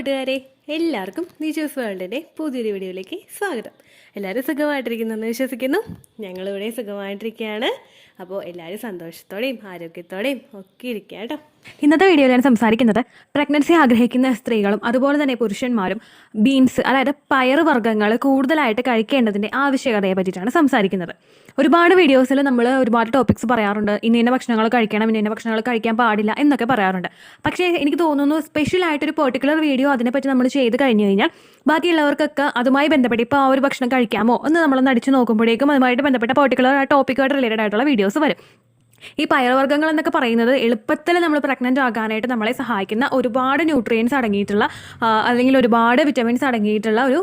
കൂട്ടുകാരെ, എല്ലാവർക്കും നിജൂസ് വേൾഡിൻ്റെ പുതിയൊരു വീഡിയോയിലേക്ക് സ്വാഗതം. എല്ലാവരും സുഖമായിട്ടിരിക്കുന്നെന്ന് വിശ്വസിക്കുന്നു. ഞങ്ങളിവിടെ സുഖമായിട്ടിരിക്കുകയാണ്. അപ്പോൾ എല്ലാവരും സന്തോഷത്തോടെയും ആരോഗ്യത്തോടെയും ഒക്കെ ഇരിക്കുക കേട്ടോ. ഇന്നത്തെ വീഡിയോയിൽ ഞാൻ സംസാരിക്കുന്നത് പ്രഗ്നൻസി ആഗ്രഹിക്കുന്ന സ്ത്രീകളും അതുപോലെ തന്നെ പുരുഷന്മാരും ബീൻസ്, അതായത് പയർ വർഗ്ഗങ്ങൾ കൂടുതലായിട്ട് കഴിക്കേണ്ടതിൻ്റെ ആവശ്യകതയെ പറ്റിയിട്ടാണ് സംസാരിക്കുന്നത്. ഒരുപാട് വീഡിയോസിൽ നമ്മൾ ഒരുപാട് ടോപ്പിക്സ് പറയാറുണ്ട്. ഇന്ന ഭക്ഷണങ്ങൾ കഴിക്കണം, ഇന്ന ഭക്ഷണങ്ങൾ കഴിക്കാൻ പാടില്ല എന്നൊക്കെ പറയാറുണ്ട്. പക്ഷേ എനിക്ക് തോന്നുന്നു സ്പെഷ്യലായിട്ടൊരു പെർട്ടിക്കുലർ വീഡിയോ അതിനെപ്പറ്റി നമ്മൾ ചെയ്ത് കഴിഞ്ഞ് കഴിഞ്ഞാൽ ബാക്കിയുള്ളവർക്കൊക്കെ അതുമായി ബന്ധപ്പെട്ട് ഇപ്പോൾ ആ ഒരു ഭക്ഷണം കഴിക്കാമോ എന്ന് നമ്മളൊന്ന് അടിച്ച് നോക്കുമ്പോഴേക്കും അതുമായിട്ട് ബന്ധപ്പെട്ട പെർട്ടിക്കുലർ ആ ടോപ്പിക്കുമായിട്ട് റിലേറ്റഡ് ആയിട്ടുള്ള വീഡിയോസ് വരും. ഈ പയർവർഗ്ഗങ്ങൾ എന്നൊക്കെ പറയുന്നത് എളുപ്പത്തിൽ നമ്മൾ പ്രഗ്നൻ്റ് ആകാനായിട്ട് നമ്മളെ സഹായിക്കുന്ന ഒരുപാട് ന്യൂട്രിയൻസ് അടങ്ങിയിട്ടുള്ള അല്ലെങ്കിൽ ഒരുപാട് വിറ്റമിൻസ് അടങ്ങിയിട്ടുള്ള ഒരു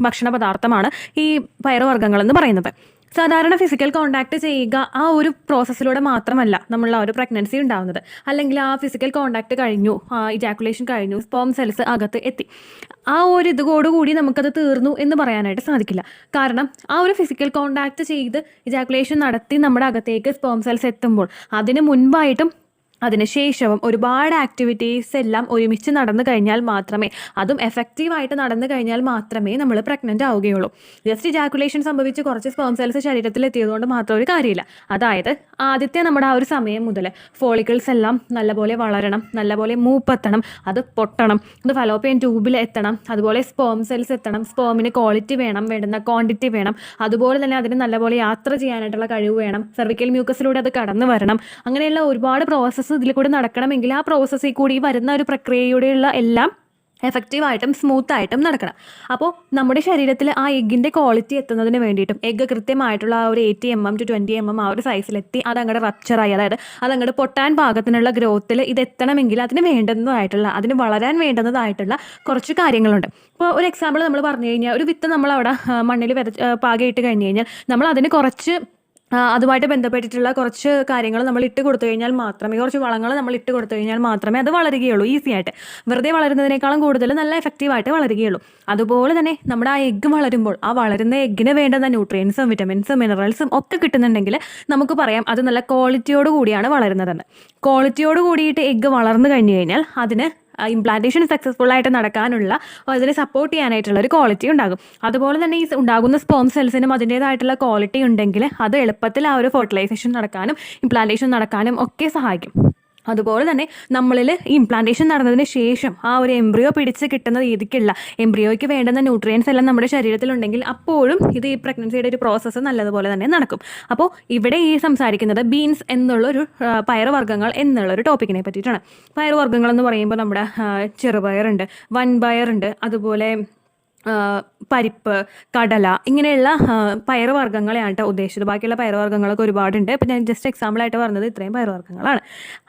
ഭക്ഷണ പദാർത്ഥമാണ് ഈ പയർവർഗ്ഗങ്ങൾ എന്ന് പറയുന്നത്. സാധാരണ ഫിസിക്കൽ കോണ്ടാക്ട് ചെയ്യുക ആ ഒരു പ്രോസസ്സിലൂടെ മാത്രമല്ല നമ്മൾ ആ ഒരു പ്രഗ്നൻസി ഉണ്ടാകുന്നത്. അല്ലെങ്കിൽ ആ ഫിസിക്കൽ കോണ്ടാക്ട് കഴിഞ്ഞു, ഇജാക്കുലേഷൻ കഴിഞ്ഞു, സ്പേം സെൽസ് അകത്ത് എത്തി, ആ ഒരു ഇതോടുകൂടി നമുക്കത് തീർന്നു എന്ന് പറയാനായിട്ട് സാധിക്കില്ല. കാരണം ആ ഒരു ഫിസിക്കൽ കോണ്ടാക്ട് ചെയ്ത് ഇജാക്കുലേഷൻ നടത്തി നമ്മുടെ അകത്തേക്ക് സ്പേം സെൽസ് എത്തുമ്പോൾ അതിന് മുൻപായിട്ടും അതിനുശേഷവും ഒരുപാട് ആക്ടിവിറ്റീസ് എല്ലാം ഒരുമിച്ച് നടന്നു കഴിഞ്ഞാൽ മാത്രമേ, അതും എഫക്റ്റീവായിട്ട് നടന്നു കഴിഞ്ഞാൽ മാത്രമേ നമ്മൾ പ്രഗ്നൻ്റ് ആവുകയുള്ളൂ. ജസ്റ്റ് ഇജാക്കുലേഷൻ സംഭവിച്ച് കുറച്ച് സ്പേം സെൽസ് ശരീരത്തിൽ എത്തിയതുകൊണ്ട് മാത്രം ഒരു കാര്യമില്ല. അതായത് ആദ്യത്തെ നമ്മുടെ ആ ഒരു സമയം മുതൽ ഫോളിക്കിൾസ് എല്ലാം നല്ലപോലെ വളരണം, നല്ലപോലെ മൂപ്പെത്തണം, അത് പൊട്ടണം, അത് ഫലോപ്പിയൻ ട്യൂബിൽ എത്തണം, അതുപോലെ സ്പേം സെൽസ് എത്തണം, സ്പേമിന് ക്വാളിറ്റി വേണം, വേണ്ടുന്ന ക്വാണ്ടിറ്റി വേണം, അതുപോലെ തന്നെ അതിന് നല്ലപോലെ യാത്ര ചെയ്യാനായിട്ടുള്ള കഴിവ് വേണം, സെർവിക്കൽ മ്യൂക്കസിലൂടെ അത് കടന്നു വരണം. അങ്ങനെയുള്ള ഒരുപാട് പ്രോസസ്സ് ഇതിൽ കൂടെ നടക്കണമെങ്കിൽ ആ പ്രോസസ്സിൽ കൂടി വരുന്ന ഒരു പ്രക്രിയയുടെയുള്ള എല്ലാം എഫക്റ്റീവായിട്ടും സ്മൂത്തായിട്ടും നടക്കണം. അപ്പോൾ നമ്മുടെ ശരീരത്തിൽ ആ എഗ്ഗിൻ്റെ ക്വാളിറ്റി എത്തുന്നതിന് വേണ്ടിയിട്ടും എഗ്ഗ് കൃത്യമായിട്ടുള്ള ആ ഒരു 80 mm to 20 mm ആ ഒരു സൈസിലെത്തി അതങ്ങോട്ട് റപ്ചറായി, അതായത് അതങ്ങോട്ട് പൊട്ടാൻ പാകത്തിനുള്ള ഗ്രോത്തിൽ ഇത് എത്തണമെങ്കിൽ അതിന് വളരാൻ വേണ്ടുന്നതായിട്ടുള്ള കുറച്ച് കാര്യങ്ങളുണ്ട്. ഇപ്പോൾ ഒരു എക്സാമ്പിൾ നമ്മൾ പറഞ്ഞു കഴിഞ്ഞാൽ, ഒരു വിത്ത് നമ്മളവിടെ മണ്ണിൽ പാകയിട്ട് കഴിഞ്ഞ് കഴിഞ്ഞാൽ നമ്മൾ അതിന് കുറച്ച് അതുമായിട്ട് ബന്ധപ്പെട്ടിട്ടുള്ള കുറച്ച് കാര്യങ്ങൾ നമ്മൾ ഇട്ട് കൊടുത്തു കഴിഞ്ഞാൽ മാത്രമേ, കുറച്ച് വളങ്ങൾ നമ്മൾ ഇട്ട് കൊടുത്തു കഴിഞ്ഞാൽ മാത്രമേ അത് വളരുകയുള്ളൂ. ഈസി ആയിട്ട്, വെറുതെ വളരുന്നതിനേക്കാളും കൂടുതൽ നല്ല എഫക്റ്റീവായിട്ട് വളരുകയുള്ളൂ. അതുപോലെ തന്നെ നമ്മുടെ ആ എഗ്ഗ് വളരുമ്പോൾ ആ വളരുന്ന എഗ്ഗിന് വേണ്ടുന്ന ന്യൂട്രിയൻസും വിറ്റമിൻസും മിനറൽസും ഒക്കെ കിട്ടുന്നുണ്ടെങ്കിൽ നമുക്ക് പറയാം അത് നല്ല ക്വാളിറ്റിയോട് കൂടിയാണ് വളരുന്നതെന്ന്. ക്വാളിറ്റിയോട് കൂടിയിട്ട് എഗ്ഗ് വളർന്നു കഴിഞ്ഞു കഴിഞ്ഞാൽ അതിന് ഇംപ്ലാന്റേഷൻ സക്സസ്ഫുൾ ആയിട്ട് നടക്കാനുള്ള, അതിനെ സപ്പോർട്ട് ചെയ്യാനായിട്ടുള്ള ഒരു ക്വാളിറ്റി ഉണ്ടാകും. അതുപോലെ തന്നെ ഈ ഉണ്ടാകുന്ന സ്പേം സെൽസിനും അതിൻ്റേതായിട്ടുള്ള ക്വാളിറ്റി ഉണ്ടെങ്കിൽ അത് എളുപ്പത്തിൽ ആ ഒരു ഫെർട്ടിലൈസേഷൻ നടക്കാനും ഇംപ്ലാന്റേഷൻ നടക്കാനും ഒക്കെ സഹായിക്കും. അതുപോലെ തന്നെ നമ്മളിൽ ഈ ഇംപ്ലാന്റേഷൻ നടന്നതിന് ശേഷം ആ ഒരു എംബ്രിയോ പിടിച്ച് കിട്ടുന്ന രീതിക്കുള്ള എംബ്രിയോയ്ക്ക് വേണ്ടുന്ന ന്യൂട്രിയൻസ് എല്ലാം നമ്മുടെ ശരീരത്തിലുണ്ടെങ്കിൽ അപ്പോഴും ഇത് ഈ പ്രഗ്നൻസിയുടെ ഒരു പ്രോസസ്സ് നല്ലതുപോലെ തന്നെ നടക്കും. അപ്പോൾ ഇവിടെ ഈ സംസാരിക്കുന്നത് ബീൻസ് എന്നുള്ളൊരു പയറുവർഗ്ഗങ്ങൾ എന്നുള്ളൊരു ടോപ്പിക്കിനെ പറ്റിയിട്ടാണ്. പയറുവർഗ്ഗങ്ങൾ എന്ന് പറയുമ്പോൾ നമ്മുടെ ചെറുപയറുണ്ട്, വൻപയറുണ്ട്, അതുപോലെ പരിപ്പ്, കടല, ഇങ്ങനെയുള്ള പയറുവർഗ്ഗങ്ങളെയാണ് കേട്ടോ ഉദ്ദേശിച്ചത്. ബാക്കിയുള്ള പയറുവർഗ്ഗങ്ങളൊക്കെ ഒരുപാടുണ്ട്. ഇപ്പം ഞാൻ ജസ്റ്റ് എക്സാമ്പിളായിട്ട് പറഞ്ഞത് ഇത്രയും പയറുവർഗ്ഗങ്ങളാണ്.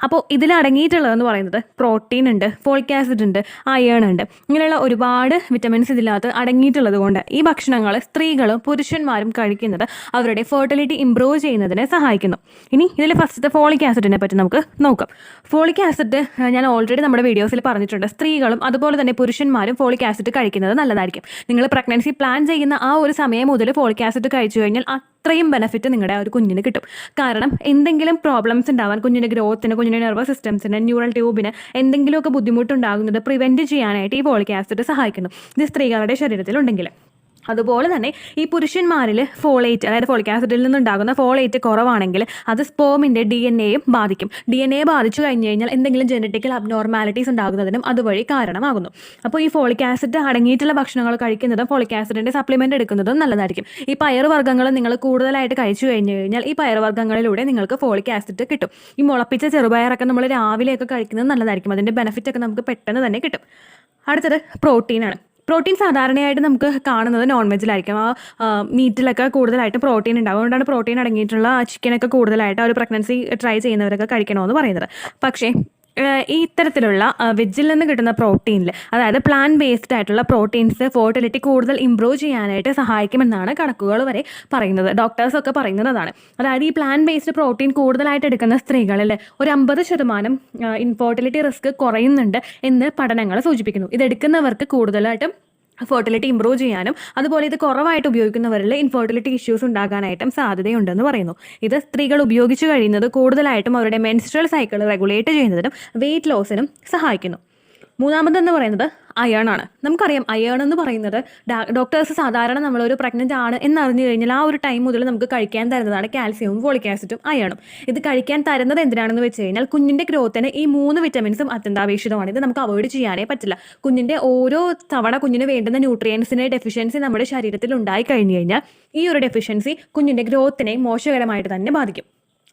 അപ്പോൾ ഇതിൽ അടങ്ങിയിട്ടുള്ളതെന്ന് പറയുന്നത് പ്രോട്ടീൻ ഉണ്ട്, ഫോളിക് ആസിഡ് ഉണ്ട്, അയേൺ ഉണ്ട്, ഇങ്ങനെയുള്ള ഒരുപാട് വിറ്റമിൻസ് ഇതിനകത്ത് അടങ്ങിയിട്ടുള്ളത് കൊണ്ട് ഈ ഭക്ഷണങ്ങൾ സ്ത്രീകളും പുരുഷന്മാരും കഴിക്കുന്നത് അവരുടെ ഫെർട്ടിലിറ്റി ഇംപ്രൂവ് ചെയ്യുന്നതിനെ സഹായിക്കുന്നു. ഇനി ഇതിൽ ഫസ്റ്റത്തെ ഫോളിക് ആസിഡിനെ പറ്റി നമുക്ക് നോക്കാം. ഫോളിക് ആസിഡ് ഞാൻ ഓൾറെഡി നമ്മുടെ വീഡിയോസിൽ പറഞ്ഞിട്ടുണ്ട്. സ്ത്രീകളും അതുപോലെ തന്നെ പുരുഷന്മാരും ഫോളിക് ആസിഡ് കഴിക്കുന്നത് നല്ലതായിരിക്കും. നിങ്ങൾ പ്രഗ്നൻസി പ്ലാൻ ചെയ്യുന്ന ആ ഒരു സമയം മുതൽ ഫോളിക് ആസിഡ് കഴിച്ചു കഴിഞ്ഞാൽ അത്രയും ബെനിഫിറ്റ് നിങ്ങളുടെ ആ ഒരു കുഞ്ഞിന് കിട്ടും. കാരണം എന്തെങ്കിലും പ്രോബ്ലംസ് ഉണ്ടാവാൻ, കുഞ്ഞിൻ്റെ ഗ്രോത്തിന്, കുഞ്ഞിൻ്റെ നെർവസ് സിസ്റ്റംസിന്, ന്യൂറൽ ട്യൂബിന് എന്തെങ്കിലുമൊക്കെ ബുദ്ധിമുട്ടുണ്ടാകുന്നത് പ്രിവെൻറ്റ് ചെയ്യാനായിട്ട് ഈ ഫോളിക് ആസിഡ് സഹായിക്കുന്നു, ഇത് സ്ത്രീകളുടെ ശരീരത്തിലുണ്ടെങ്കിൽ. അതുപോലെ തന്നെ ഈ പുരുഷന്മാരിൽ ഫോളേറ്റ്, അതായത് ഫോളിക് ആസിഡിൽ നിന്നുണ്ടാകുന്ന ഫോളേറ്റ് കുറവാണെങ്കിൽ അത് സ്പേമിൻ്റെ DNA ബാധിക്കും. DNA ബാധിച്ചു കഴിഞ്ഞ് കഴിഞ്ഞാൽ എന്തെങ്കിലും ജനറ്റിക്കൽ അബ്നോർമാലിറ്റീസ് ഉണ്ടാകുന്നതിനും അതുവഴി കാരണമാകുന്നു. അപ്പോൾ ഈ ഫോളിക് ആസിഡ് അടങ്ങിയിട്ടുള്ള ഭക്ഷണങ്ങൾ കഴിക്കുന്നതും ഫോളിക് ആസിഡിൻ്റെ സപ്ലിമെൻ്റ് എടുക്കുന്നതും നല്ലതായിരിക്കും. ഈ പയറുവർഗ്ഗങ്ങൾ നിങ്ങൾ കൂടുതലായിട്ട് കഴിച്ചു കഴിഞ്ഞ് കഴിഞ്ഞാൽ ഈ പയറുവർഗ്ഗങ്ങളിലൂടെ നിങ്ങൾക്ക് ഫോളിക് ആസിഡ് കിട്ടും. ഈ മുളപ്പിച്ച ചെറുപയറൊക്കെ നമ്മൾ രാവിലെയൊക്കെ കഴിക്കുന്നത് നല്ലതായിരിക്കും. അതിൻ്റെ ബെനിഫിറ്റൊക്കെ നമുക്ക് പെട്ടെന്ന് തന്നെ കിട്ടും. അടുത്തത് പ്രോട്ടീനാണ്. പ്രോട്ടീൻ സാധാരണയായിട്ട് നമുക്ക് കാണുന്നത് നോൺ വെജിലായിരിക്കും. ആ മീറ്റിലൊക്കെ കൂടുതലായിട്ട് പ്രോട്ടീൻ ഉണ്ടാകും. അതുകൊണ്ടാണ് പ്രോട്ടീൻ അടങ്ങിയിട്ടുള്ള ചിക്കനൊക്കെ കൂടുതലായിട്ട് ഒരു പ്രഗ്നൻസി ട്രൈ ചെയ്യുന്നവരൊക്കെ കഴിക്കണമെന്ന് പറയുന്നത്. പക്ഷേ ഈ ഇത്തരത്തിലുള്ള വെജിൽ നിന്ന് കിട്ടുന്ന പ്രോട്ടീനിൽ, അതായത് പ്ലാന്റ് ബേസ്ഡ് ആയിട്ടുള്ള പ്രോട്ടീൻസ് ഫെർട്ടിലിറ്റി കൂടുതൽ ഇംപ്രൂവ് ചെയ്യാനായിട്ട് സഹായിക്കുമെന്നാണ് കണക്കുകൾ വരെ പറയുന്നത്. ഡോക്ടേഴ്സൊക്കെ പറയുന്നതാണ്. അതായത് ഈ പ്ലാന്റ് ബേസ്ഡ് പ്രോട്ടീൻ കൂടുതലായിട്ട് എടുക്കുന്ന സ്ത്രീകളിൽ ഒരു 50% ഇൻഫെർട്ടിലിറ്റി റിസ്ക് കുറയുന്നുണ്ട് എന്ന് പഠനങ്ങൾ സൂചിപ്പിക്കുന്നു. ഇതെടുക്കുന്നവർക്ക് കൂടുതലായിട്ടും ഫെർട്ടിലിറ്റി ഇംപ്രൂവ് ചെയ്യാനും അതുപോലെ ഇത് കുറവായിട്ട് ഉപയോഗിക്കുന്നവരിൽ ഇൻഫെർട്ടിലിറ്റി ഇഷ്യൂസ് ഉണ്ടാകാനായിട്ടും സാധ്യതയുണ്ടെന്ന് പറയുന്നു. ഇത് സ്ത്രീകൾ ഉപയോഗിച്ചു കഴിയുന്നത് കൂടുതലായിട്ടും അവരുടെ മെൻസ്ട്രൽ സൈക്കിൾ റെഗുലേറ്റ് ചെയ്യുന്നതിനും വെയിറ്റ് ലോസിനും സഹായിക്കുന്നു. മൂന്നാമതെന്ന് പറയുന്നത് അയേൺ ആണ്. നമുക്കറിയാം അയേൺ എന്ന് പറയുന്നത് ഡോക്ടേഴ്സ് സാധാരണ നമ്മളൊരു പ്രഗ്നൻ്റ് ആണ് എന്നറിഞ്ഞു കഴിഞ്ഞാൽ ആ ഒരു ടൈം മുതൽ നമുക്ക് കഴിക്കാൻ തരുന്നതാണ് കാൽസ്യവും ഫോളിക് ആസിഡും അയേണും. ഇത് കഴിക്കാൻ തരുന്നത് എന്തിനാണെന്ന് വെച്ച് കഴിഞ്ഞാൽ കുഞ്ഞിൻ്റെ ഗ്രോത്തിന് ഈ 3 വിറ്റമിൻസും അത്യന്താപേക്ഷിതമാണ്. ഇത് നമുക്ക് അവോയ്ഡ് ചെയ്യാനേ പറ്റില്ല. കുഞ്ഞിൻ്റെ ഓരോ തവണ കുഞ്ഞിന് വേണ്ടുന്ന ന്യൂട്രിയൻസിൻ്റെ ഡെഫിഷ്യൻസി നമ്മുടെ ശരീരത്തിൽ ഉണ്ടായി കഴിഞ്ഞു കഴിഞ്ഞാൽ ഈ ഒരു ഡെഫിഷ്യൻസി കുഞ്ഞിൻ്റെ ഗ്രോത്തിനെ മോശകരമായിട്ട് തന്നെ ബാധിക്കും.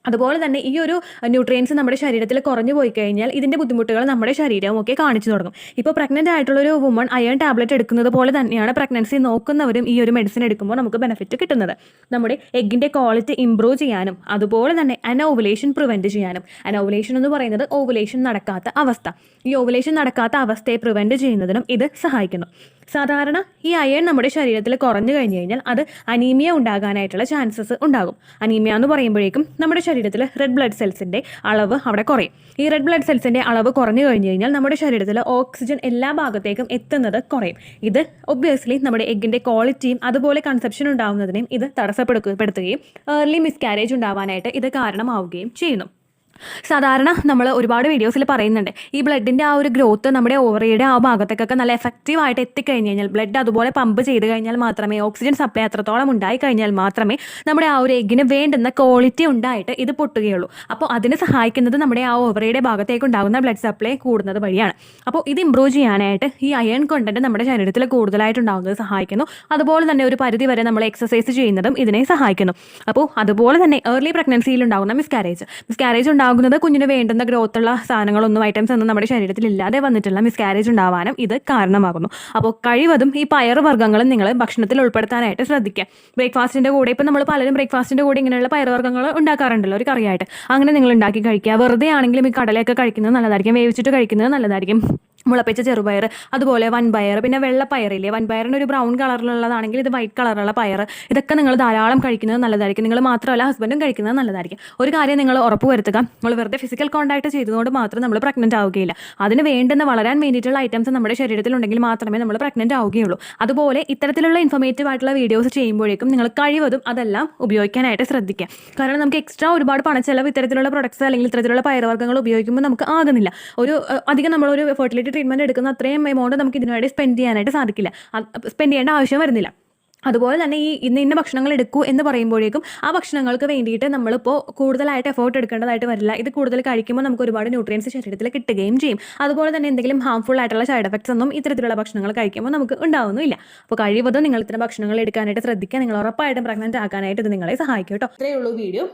അതുപോലെ തന്നെ ഈ ഒരു ന്യൂട്രിയൻസ് നമ്മുടെ ശരീരത്തിൽ കുറഞ്ഞു പോയി കഴിഞ്ഞാൽ ഇതിൻ്റെ ബുദ്ധിമുട്ടുകൾ നമ്മുടെ ശരീരവും ഒക്കെ കാണിച്ചു തുടങ്ങും. ഇപ്പോൾ പ്രഗ്നൻ്റ് ആയിട്ടുള്ളൊരു വുമൺ അയൺ ടാബ്ലറ്റ് എടുക്കുന്നത് പോലെ തന്നെയാണ് പ്രഗ്നൻസി നോക്കുന്നവരും ഈ ഒരു മെഡിസിൻ എടുക്കുമ്പോൾ നമുക്ക് ബെനിഫിറ്റ് കിട്ടുന്നത്. നമ്മുടെ എഗ്ഗിൻ്റെ ക്വാളിറ്റി ഇംപ്രൂവ് ചെയ്യാനും അതുപോലെ തന്നെ അനോവുലേഷൻ പ്രിവെൻറ്റ് ചെയ്യാനും. അനോവുലേഷൻ എന്ന് പറയുന്നത് ഓവുലേഷൻ നടക്കാത്ത അവസ്ഥ. ഈ ഓവുലേഷൻ നടക്കാത്ത അവസ്ഥയെ പ്രിവെൻറ്റ് ചെയ്യുന്നതിനും ഇത് സഹായിക്കുന്നു. സാധാരണ ഈ അയൺ നമ്മുടെ ശരീരത്തിൽ കുറഞ്ഞു കഴിഞ്ഞു കഴിഞ്ഞാൽ അത് അനീമിയ ഉണ്ടാകാനായിട്ടുള്ള ചാൻസസ് ഉണ്ടാകും. അനീമിയ എന്ന് പറയുമ്പോഴേക്കും നമ്മുടെ ശരീരത്തിൽ റെഡ് ബ്ലഡ് സെൽസിൻ്റെ അളവ് അവിടെ കുറയും. ഈ റെഡ് ബ്ലഡ് സെൽസിൻ്റെ അളവ് കുറഞ്ഞു കഴിഞ്ഞു കഴിഞ്ഞാൽ നമ്മുടെ ശരീരത്തിൽ ഓക്സിജൻ എല്ലാ ഭാഗത്തേക്കും എത്തുന്നത് കുറയും. ഇത് ഒബ്വിയസ്ലി നമ്മുടെ എഗ്ഗിൻ്റെ ക്വാളിറ്റിയും അതുപോലെ കൺസെപ്ഷൻ ഉണ്ടാകുന്നതിനെയും ഇത് തടസ്സപ്പെടുത്തുകയും ഏർലി മിസ്കാരേജ് ഉണ്ടാവാനായിട്ട് ഇത് കാരണമാവുകയും ചെയ്യുന്നു. സാധാരണ നമ്മൾ ഒരുപാട് വീഡിയോസിൽ പറയുന്നുണ്ട് ഈ ബ്ലഡിൻ്റെ ആ ഒരു ഗ്രോത്ത് നമ്മുടെ ഓവറിയുടെ ആ ഭാഗത്തേക്കൊക്കെ നല്ല എഫക്റ്റീവായിട്ട് എത്തിക്കഴിഞ്ഞ് കഴിഞ്ഞാൽ ബ്ലഡ് അതുപോലെ പമ്പ് ചെയ്ത് കഴിഞ്ഞാൽ മാത്രമേ ഓക്സിജൻ സപ്ലൈ അത്രത്തോളം ഉണ്ടായി കഴിഞ്ഞാൽ മാത്രമേ നമ്മുടെ ആ ഒരു എഗ്ഗിന് വേണ്ടുന്ന ക്വാളിറ്റി ഉണ്ടായിട്ട് ഇത് പൊട്ടുകയുള്ളൂ. അപ്പോൾ അതിന് സഹായിക്കുന്നത് നമ്മുടെ ആ ഓവറിയുടെ ഭാഗത്തേക്ക് ഉണ്ടാകുന്ന ബ്ലഡ് സപ്ലൈ കൂടുന്നത് വഴിയാണ്. അപ്പോൾ ഇത് ഇമ്പ്രൂവ് ചെയ്യാനായിട്ട് ഈ അയൺ കണ്ടന്റ് നമ്മുടെ ശരീരത്തിൽ കൂടുതലായിട്ടുണ്ടാകുന്നത് സഹായിക്കുന്നു. അതുപോലെ തന്നെ ഒരു പരിധി വരെ നമ്മൾ എക്സസൈസ് ചെയ്യുന്നതും ഇതിനെ സഹായിക്കുന്നു. അപ്പോൾ അതുപോലെ തന്നെ ഏർലി പ്രഗ്നൻസിയിൽ ഉണ്ടാകുന്ന മിസ്കാരേജ് ഉണ്ടാകുന്നത് കുഞ്ഞിന് വേണ്ടുന്ന ഗ്രോത്തുള്ള സാധനങ്ങളൊന്നും ഐറ്റംസ് ഒന്നും നമ്മുടെ ശരീരത്തിൽ ഇല്ലാതെ വന്നിട്ടുള്ള മിസ്കാരേജ് ഉണ്ടാവാനും ഇത് കാരണമാകുന്നു. അപ്പോൾ കഴിവതും ഈ പയർ വർഗ്ഗങ്ങളും നിങ്ങൾ ഭക്ഷണത്തിൽ ഉൾപ്പെടുത്താനായിട്ട് ശ്രദ്ധിക്കുക. ബ്രേക്ക്ഫാസ്റ്റിൻ്റെ കൂടെ ഇപ്പം നമ്മൾ പലരും ബ്രേക്ക്ഫാസ്റ്റിൻ്റെ കൂടെ ഇങ്ങനെയുള്ള പയർ വർഗ്ഗങ്ങൾ ഉണ്ടാക്കാറുണ്ടല്ലോ ഒരു കറിയായിട്ട്. അങ്ങനെ നിങ്ങൾ ഉണ്ടാക്കി കഴിക്കുക. വെറുതെ ആണെങ്കിലും ഈ കടലയൊക്കെ കഴിക്കുന്നത് നല്ലതായിരിക്കും. വേവിച്ചിട്ട് കഴിക്കുന്നത് നല്ലതായിരിക്കും. മുളപ്പിച്ച ചെറുപയർ, അതുപോലെ വൻപയർ, പിന്നെ വെള്ളപ്പയറില്ലേ, വൻപയറിന് ഒരു ബ്രൗൺ കളറിലുള്ളതാണെങ്കിൽ ഇത് വൈറ്റ് കളറുള്ള പയർ, ഇതൊക്കെ നിങ്ങൾ ധാരാളം കഴിക്കുന്നത് നല്ലതായിരിക്കും. നിങ്ങൾ മാത്രമല്ല ഹസ്ബൻഡും കഴിക്കുന്നത് നല്ലതായിരിക്കും. ഒരു കാര്യം നിങ്ങൾ ഉറപ്പ് വരുത്തുക, നമ്മൾ വെറുതെ ഫിസിക്കൽ കോൺടാക്ട് ചെയ്തതുകൊണ്ട് മാത്രം നമ്മൾ പ്രഗ്നൻ്റ് ആവുകയില്ല. അതിന് വേണ്ടുന്ന വളരാൻ വേണ്ടിയിട്ടുള്ള ഐറ്റംസ് നമ്മുടെ ശരീരത്തിലുണ്ടെങ്കിൽ മാത്രമേ നമ്മൾ പ്രഗ്നൻ്റ് ആവുകയുള്ളൂ. അതുപോലെ ഇത്തരത്തിലുള്ള ഇൻഫോർമേറ്റീവ് ആയിട്ടുള്ള വീഡിയോസ് ചെയ്യുമ്പോഴേക്കും നിങ്ങൾ കഴിവതും അതെല്ലാം ഉപയോഗിക്കാനായിട്ട് ശ്രദ്ധിക്കുക. കാരണം നമുക്ക് എക്സ്ട്രാ ഒരുപാട് പണച്ചെലവ് ഇത്തരത്തിലുള്ള പ്രൊഡക്ട്സ് അല്ലെങ്കിൽ ഇത്തരത്തിലുള്ള പയറുവർഗ്ഗങ്ങൾ ഉപയോഗിക്കുമ്പോൾ നമുക്ക് ആകുന്നില്ല. അധികം നമ്മളൊരു ഫെർട്ടിലിറ്റി ട്രീറ്റ്മെൻറ്റ് എടുക്കുന്ന അത്രയും എമൗണ്ട് നമുക്ക് ഇതിനുവേണ്ടി സ്പെൻഡ് ചെയ്യാനായിട്ട് സാധിക്കില്ല. സ്പെൻഡ് ചെയ്യേണ്ട ആവശ്യം വരുന്നില്ല. അതുപോലെ തന്നെ ഈ ഇന്ന ഭക്ഷണങ്ങൾ എടുക്കൂ എന്ന് പറയുമ്പോഴേക്കും ആ ഭക്ഷണങ്ങൾക്ക് വേണ്ടിയിട്ട് നമ്മളിപ്പോൾ കൂടുതലായിട്ട് എഫേർട്ട് എടുക്കേണ്ടതായിട്ട് വരില്ല. ഇത് കൂടുതൽ കഴിക്കുമ്പോൾ നമുക്ക് ഒരുപാട് ന്യൂട്രിയൻസ് ശരീരത്തിൽ കിട്ടുകയും ചെയ്യും. അതുപോലെ തന്നെ എന്തെങ്കിലും ഹാംഫുൾ ആയിട്ടുള്ള സൈഡ് എഫക്ട്സ് ഒന്നും ഇത്തരത്തിലുള്ള ഭക്ഷണങ്ങൾ കഴിക്കുമ്പോൾ നമുക്ക് ഉണ്ടാവുന്നില്ല. അപ്പോൾ കഴിവതും നിങ്ങൾ ഇത്തരം ഭക്ഷണങ്ങൾ എടുക്കാനായിട്ട് ശ്രദ്ധിക്കുക. നിങ്ങൾ ഉറപ്പായിട്ടും പ്രഗ്നൻ്റ് ആക്കാനായിട്ട് ഇത് നിങ്ങളെ സഹായിക്കും കേട്ടോ. ഇത്രയേ ഉള്ളൂ വീഡിയോ.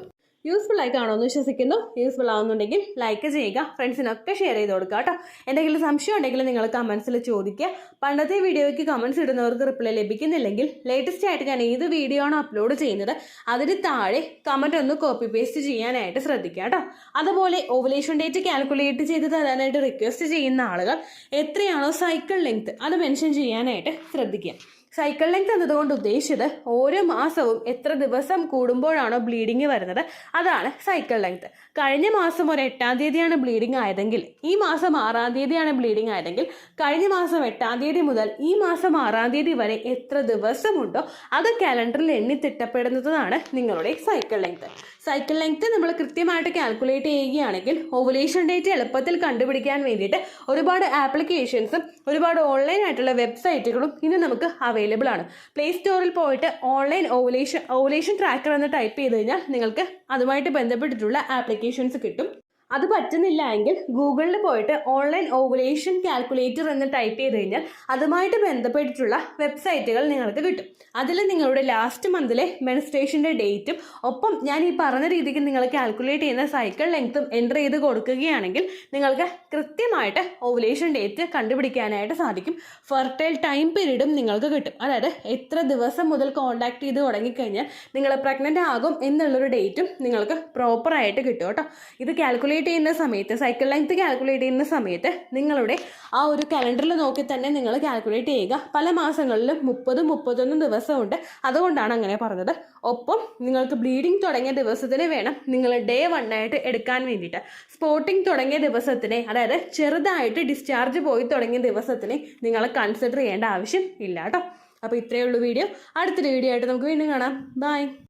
യൂസ്ഫുൾ ആയി കാണുമെന്ന് വിശ്വസിക്കുന്നു. യൂസ്ഫുൾ ആവുന്നുണ്ടെങ്കിൽ ലൈക്ക് ചെയ്യുക, ഫ്രണ്ട്സിനൊക്കെ ഷെയർ ചെയ്ത് കൊടുക്കുക കേട്ടോ. എന്തെങ്കിലും സംശയം ഉണ്ടെങ്കിൽ നിങ്ങൾ കമൻസിൽ ചോദിക്കുക. പണ്ടത്തെ വീഡിയോയ്ക്ക് കമൻസ് ഇടുന്നവർക്ക് റിപ്ലൈ ലഭിക്കുന്നില്ലെങ്കിൽ ലേറ്റസ്റ്റ് ആയിട്ട് ഞാൻ ഏത് വീഡിയോ ആണോ അപ്ലോഡ് ചെയ്യുന്നത് അതിന് താഴെ കമൻറ്റ് ഒന്ന് കോപ്പി പേസ്റ്റ് ചെയ്യാനായിട്ട് ശ്രദ്ധിക്കുക കേട്ടോ. അതുപോലെ ഓവുലേഷൻ ഡേറ്റ് കാൽക്കുലേറ്റ് ചെയ്ത് തരാനായിട്ട് റിക്വസ്റ്റ് ചെയ്യുന്ന ആളുകൾ എത്രയാണോ സൈക്കിൾ ലെങ്ത് അത് മെൻഷൻ ചെയ്യാനായിട്ട് ശ്രദ്ധിക്കുക. സൈക്കിൾ ലെങ്ത് എന്നതുകൊണ്ട് ഉദ്ദേശിച്ചത് ഓരോ മാസവും എത്ര ദിവസം കൂടുമ്പോഴാണോ ബ്ലീഡിങ് വരുന്നത് അതാണ് സൈക്കിൾ ലെങ്ത്. കഴിഞ്ഞ മാസം ഒരു 8-ാം തീയതിയാണ് ബ്ലീഡിങ് ആയതെങ്കിൽ ഈ മാസം 6-ാം തീയതിയാണ് ബ്ലീഡിങ് ആയതെങ്കിൽ കഴിഞ്ഞ മാസം 8-ാം തീയതി മുതൽ ഈ മാസം 6-ാം തീയതി വരെ എത്ര ദിവസമുണ്ടോ അത് കാലണ്ടറിൽ എണ്ണി തിട്ടപ്പെടുന്നതാണ് നിങ്ങളുടെ സൈക്കിൾ ലെങ്ത്. സൈക്കിൾ ലെങ്ത് നമ്മൾ കൃത്യമായിട്ട് കാൽക്കുലേറ്റ് ചെയ്യുകയാണെങ്കിൽ ഓവുലേഷൻ ഡേറ്റ് എളുപ്പത്തിൽ കണ്ടുപിടിക്കാൻ വേണ്ടിയിട്ട് ഒരുപാട് ആപ്ലിക്കേഷൻസും ഒരുപാട് ഓൺലൈൻ ആയിട്ടുള്ള വെബ്സൈറ്റുകളും ഇന്ന് നമുക്ക് അവൈലബിൾ ആണ്. പ്ലേ സ്റ്റോറിൽ പോയിട്ട് ഓൺലൈൻ ഓവുലേഷൻ ട്രാക്കർ എന്ന് ടൈപ്പ് ചെയ്ത് കഴിഞ്ഞാൽ നിങ്ങൾക്ക് അതുമായിട്ട് ബന്ധപ്പെട്ടിട്ടുള്ള ആപ്ലിക്കേഷൻസ് കിട്ടും. അത് പറ്റുന്നില്ല എങ്കിൽ ഗൂഗിളിൽ പോയിട്ട് ഓൺലൈൻ ഓവുലേഷൻ കാൽക്കുലേറ്റർ എന്ന് ടൈപ്പ് ചെയ്ത് കഴിഞ്ഞാൽ അതുമായിട്ട് ബന്ധപ്പെട്ടിട്ടുള്ള വെബ്സൈറ്റുകൾ നിങ്ങൾക്ക് കിട്ടും. അതിൽ നിങ്ങളുടെ ലാസ്റ്റ് മന്തിലെ മെൻസ്ട്രേഷൻ്റെ ഡേറ്റും ഒപ്പം ഞാൻ ഈ പറഞ്ഞ രീതിക്ക് നിങ്ങൾ കാൽക്കുലേറ്റ് ചെയ്യുന്ന സൈക്കിൾ ലെങ്ത്തും എൻ്റർ ചെയ്ത് കൊടുക്കുകയാണെങ്കിൽ നിങ്ങൾക്ക് കൃത്യമായിട്ട് ഓവുലേഷൻ ഡേറ്റ് കണ്ടുപിടിക്കാനായിട്ട് സാധിക്കും. ഫെർട്ടൈൽ ടൈം പീരീഡും നിങ്ങൾക്ക് കിട്ടും. അതായത് എത്ര ദിവസം മുതൽ കോൺടാക്ട് ചെയ്ത് തുടങ്ങിക്കഴിഞ്ഞാൽ നിങ്ങൾ പ്രഗ്നൻ്റ് ആകും എന്നുള്ളൊരു ഡേറ്റും നിങ്ങൾക്ക് പ്രോപ്പറായിട്ട് കിട്ടും കേട്ടോ. ഇത് കാൽക്കുലേറ്റ് ചെയ്യുന്ന സമയത്ത് സൈക്കിൾ ലെങ്ത് കാൽക്കുലേറ്റ് ചെയ്യുന്ന സമയത്ത് നിങ്ങളുടെ ആ ഒരു കലണ്ടറിൽ നോക്കി തന്നെ നിങ്ങൾ കാൽക്കുലേറ്റ് ചെയ്യുക. പല മാസങ്ങളിലും 30-31 ദിവസമുണ്ട്. അതുകൊണ്ടാണ് അങ്ങനെ പറഞ്ഞത്. ഒപ്പം നിങ്ങൾക്ക് ബ്ലീഡിങ് തുടങ്ങിയ ദിവസത്തിന് വേണം നിങ്ങൾ ഡേ 1 ആയിട്ട് എടുക്കാൻ വേണ്ടിയിട്ട്. സ്പോട്ടിങ് തുടങ്ങിയ ദിവസത്തിനെ, അതായത് ചെറുതായിട്ട് ഡിസ്ചാർജ് പോയി തുടങ്ങിയ ദിവസത്തിനെ നിങ്ങൾ കൺസിഡർ ചെയ്യേണ്ട ആവശ്യം ഇല്ല കേട്ടോ. അപ്പോൾ ഇത്രയേ ഉള്ളൂ വീഡിയോ. അടുത്തൊരു വീഡിയോ ആയിട്ട് നമുക്ക് വീണ്ടും കാണാം. ബൈ.